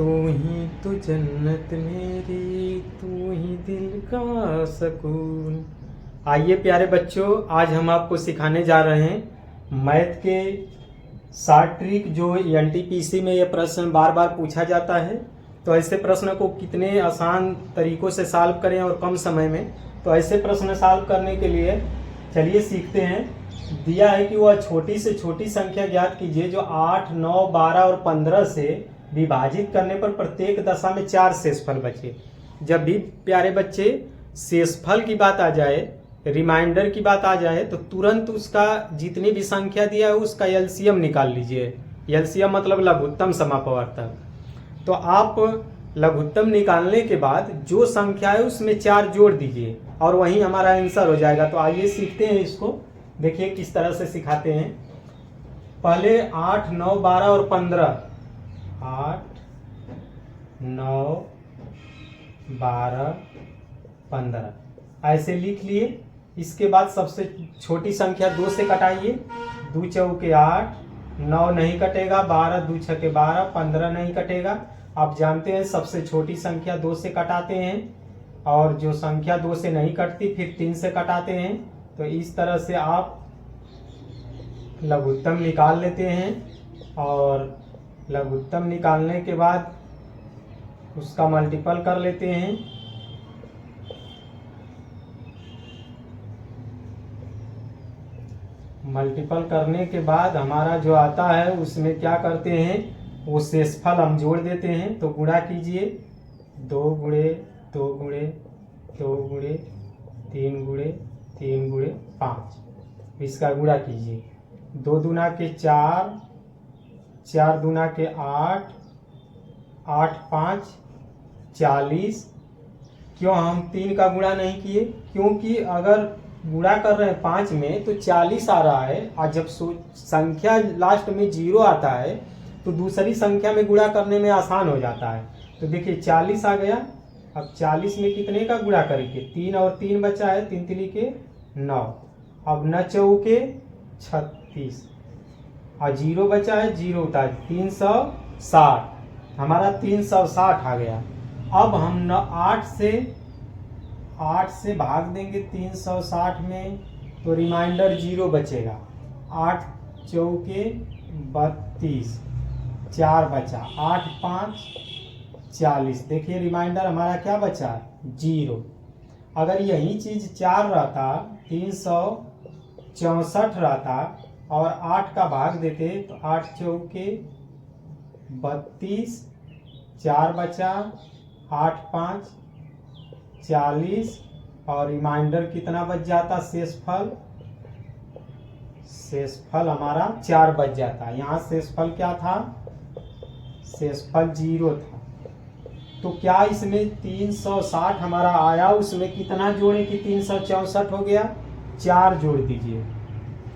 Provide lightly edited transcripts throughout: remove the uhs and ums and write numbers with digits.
तू ही तो जन्नत मेरी, तू ही दिल का सुकून। आइए प्यारे बच्चों, आज हम आपको सिखाने जा रहे हैं मैथ के शॉर्ट ट्रिक। जो एनटीपीसी में ये प्रश्न बार बार पूछा जाता है, तो ऐसे प्रश्न को कितने आसान तरीकों से सॉल्व करें और कम समय में। तो ऐसे प्रश्न सॉल्व करने के लिए चलिए सीखते हैं। दिया है कि वह छोटी से छोटी संख्या ज्ञात कीजिए जो 8, 9, 12 और 15 से विभाजित करने पर प्रत्येक दशा में 4 शेषफल बचे। जब भी प्यारे बच्चे शेषफल की बात आ जाए, रिमाइंडर की बात आ जाए, तो तुरंत उसका जितनी भी संख्या दिया है उसका एलसीएम निकाल लीजिए। एलसीएम मतलब लघुत्तम समापवर्तक। तो आप लघुत्तम निकालने के बाद जो संख्या है उसमें 4 जोड़ दीजिए और वहीं हमारा आंसर हो जाएगा। तो आइए सीखते हैं इसको। देखिए किस तरह से सिखाते हैं। पहले 8, 9, 12 और 15। 8, 9, 12, 15 ऐसे लिख लिए। इसके बाद सबसे छोटी संख्या 2 से कटाइए। 2 चौके 8, 9 नहीं कटेगा, 12 2 छके 12, 15 नहीं कटेगा। आप जानते हैं सबसे छोटी संख्या 2 से कटाते हैं, और जो संख्या 2 से नहीं कटती फिर 3 से कटाते हैं। तो इस तरह से आप लघुत्तम निकाल लेते हैं, और लघुत्तम निकालने के बाद उसका मल्टीपल कर लेते हैं। मल्टीपल करने के बाद हमारा जो आता है उसमें क्या करते हैं, वो शेषफल हम जोड़ देते हैं। तो गुणा कीजिए। 2 गुणे 2 गुणे 2 गुणे 3 गुणे 3 गुणे 5, इसका गुणा कीजिए। 2 दूना के 4, 4 दूना के 8, 8 5 40। क्यों हम 3 का गुणा नहीं किए? क्योंकि अगर गुणा कर रहे हैं 5 में तो 40 आ रहा है, और जब संख्या लास्ट में 0 आता है तो दूसरी संख्या में गुणा करने में आसान हो जाता है। तो देखिए 40 आ गया। अब 40 में कितने का गुणा करेंगे? 3 और 3 बचा है, 3 3 के 9। अब 9 चौके 36 और 0 बचा है, 0 उतार 360। हमारा 360 आ गया। अब हम 8 से भाग देंगे 360 में, तो रिमाइंडर 0 बचेगा। 8 चौके 32, 4 बचा, 8 5 40। देखिए रिमाइंडर हमारा क्या बचा? 0। अगर यही चीज 4 रहता, 364 रहता और 8 का भाग देते तो 8 चौके 32, 4 बचा, 8 5 40, और रिमाइंडर कितना बच जाता? शेषफल हमारा 4 बच जाता। यहाँ शेषफल क्या था? शेषफल 0 था। तो क्या इसमें 360 हमारा आया, उसमें कितना जोड़े कि 364 हो गया? 4 जोड़ दीजिए।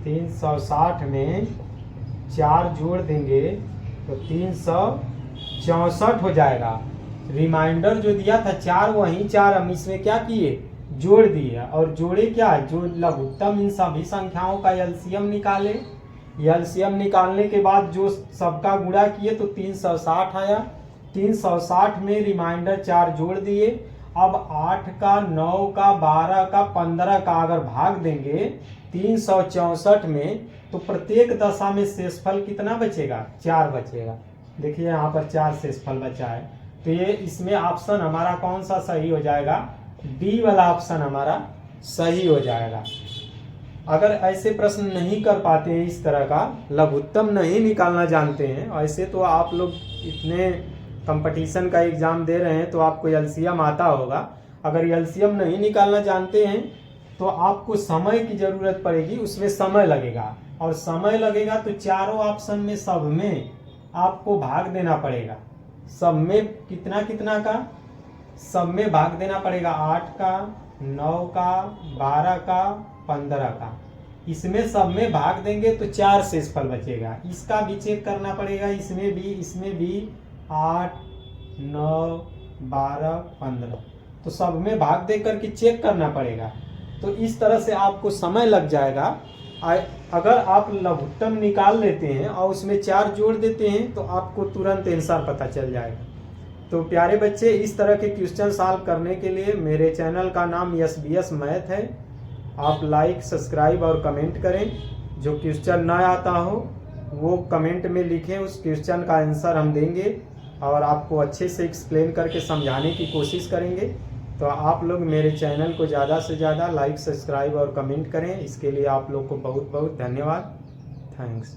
360 में 4 जोड़ देंगे तो 364 हो जाएगा। रिमाइंडर जो दिया था 4, वहीं 4 हम इसमें क्या किए? जोड़ दिए। और जोड़े क्या? जो लघुत्तम इन सभी संख्याओं का एलसीएम निकाले। एलसीएम निकालने के बाद जो सबका गुणा किए तो 360 आया। 360 में रिमाइंडर 4 जोड़ दिए। अब 8 का, 9 का, 12 का, 15 का अगर भाग देंगे 364 में, तो प्रत्येक दशा में शेषफल कितना बचेगा? 4 बचेगा। देखिए यहाँ पर 4 शेषफल बचा है। तो ये इसमें ऑप्शन हमारा कौन सा सही हो जाएगा? डी वाला ऑप्शन हमारा सही हो जाएगा। अगर ऐसे प्रश्न नहीं कर पाते हैं, इस तरह का लघुत्तम नहीं निकालना जानते हैं, ऐसे तो आप लोग इतने कंपटीशन का एग्जाम दे रहे हैं तो आपको एलसीएम आता होगा। अगर एलसीएम नहीं निकालना जानते हैं तो आपको समय की जरूरत पड़ेगी, उसमें समय लगेगा। और समय लगेगा तो चारों ऑप्शन में सब में आपको भाग देना पड़ेगा। सब में कितना कितना का? सब में भाग देना पड़ेगा। 8 का, 9 का, 12 का, 15 का। इसमें सब में भाग देंगे तो 4 शेषफल बचेगा। इसका भी चेक करना पड़ेगा, इसमें भी 8, 9, 12, 15। तो सब में भाग दे करके चेक करना पड़ेगा। तो इस तरह से आपको समय लग जाएगा। अगर आप लघुत्तम निकाल लेते हैं और उसमें 4 जोड़ देते हैं तो आपको तुरंत आंसर पता चल जाएगा। तो प्यारे बच्चे, इस तरह के क्वेश्चन सॉल्व करने के लिए मेरे चैनल का नाम SBS मैथ है। आप लाइक, सब्सक्राइब और कमेंट करें। जो क्वेश्चन ना आता हो वो कमेंट में लिखें, उस क्वेश्चन का आंसर हम देंगे और आपको अच्छे से एक्सप्लेन करके समझाने की कोशिश करेंगे। तो आप लोग मेरे चैनल को ज़्यादा से ज़्यादा लाइक, सब्सक्राइब और कमेंट करें। इसके लिए आप लोग को बहुत बहुत धन्यवाद। थैंक्स।